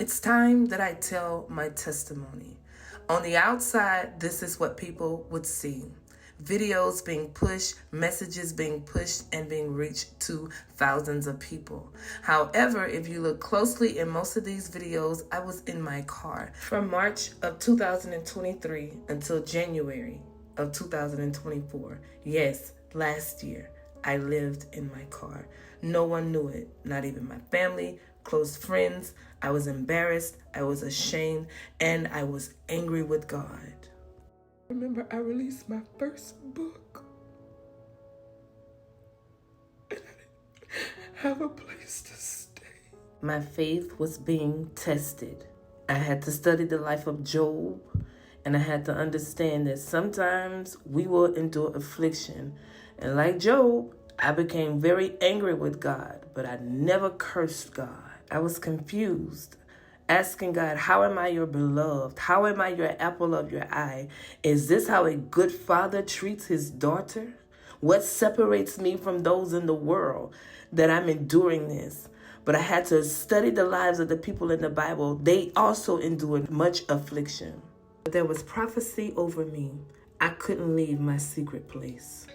It's time that I tell my testimony. On the outside, this is what people would see. Videos being pushed, messages being pushed and being reached to thousands of people. However, if you look closely in most of these videos, I was in my car. From March of 2023 until January of 2024. Yes, last year, I lived in my car. No one knew it, not even my family, close friends. I was embarrassed, I was ashamed, and I was angry with God. I remember I released my first book, and I didn't have a place to stay. My faith was being tested. I had to study the life of Job, and I had to understand that sometimes we will endure affliction. And like Job, I became very angry with God, but I never cursed God. I was confused, asking God, how am I your beloved? How am I your apple of your eye? Is this how a good father treats his daughter? What separates me from those in the world that I'm enduring this? But I had to study the lives of the people in the Bible. They also endured much affliction. But there was prophecy over me. I couldn't leave my secret place.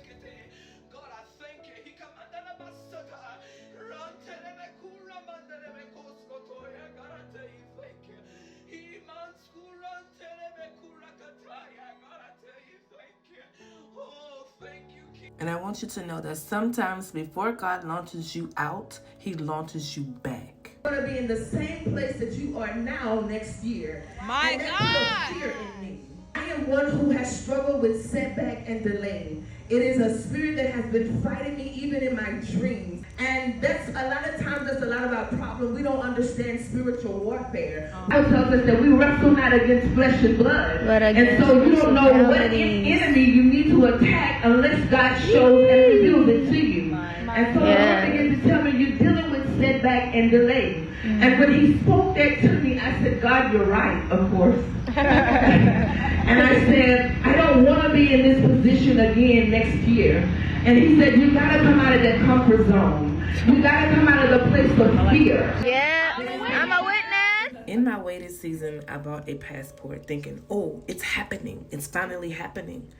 And I want you to know that sometimes before God launches you out, he launches you back. You're going to be in the same place that you are now next year. My God! Fear in me. I am one who has struggled with setback and delay. It is a spirit that has been fighting me even in my dreams. And that's a lot of times, that's a lot of our problem. We don't understand spiritual warfare. The Bible tells us that we wrestle not against flesh and blood. And so you don't know what enemy you need to attack unless God shows and reveals it to you. And so the Lord began to tell me, you're dealing with setback and delay. And when he spoke that to me, I said, God, you're right, of course. And I said, I don't want to be in this position again next year. And he said, you got to come out of that comfort zone. You got to come out of the place of fear. Yeah, I'm a witness. In my waiting season, I bought a passport thinking, oh, it's happening. It's finally happening.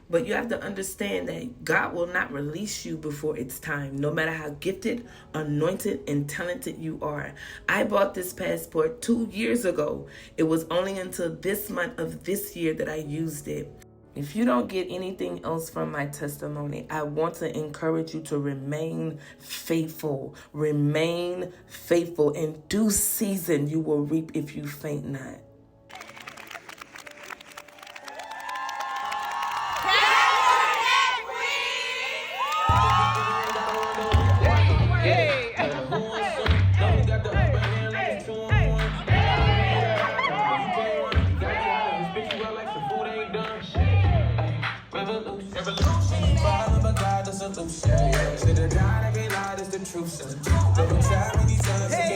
But you have to understand that God will not release you before it's time, no matter how gifted, anointed, and talented you are. I bought this passport 2 years ago. It was only until this month of this year that I used it. If you don't get anything else from my testimony, I want to encourage you to remain faithful. Remain faithful. In due season, you will reap if you faint not. Say the God I can't lie, that's the truth. Every time, many times.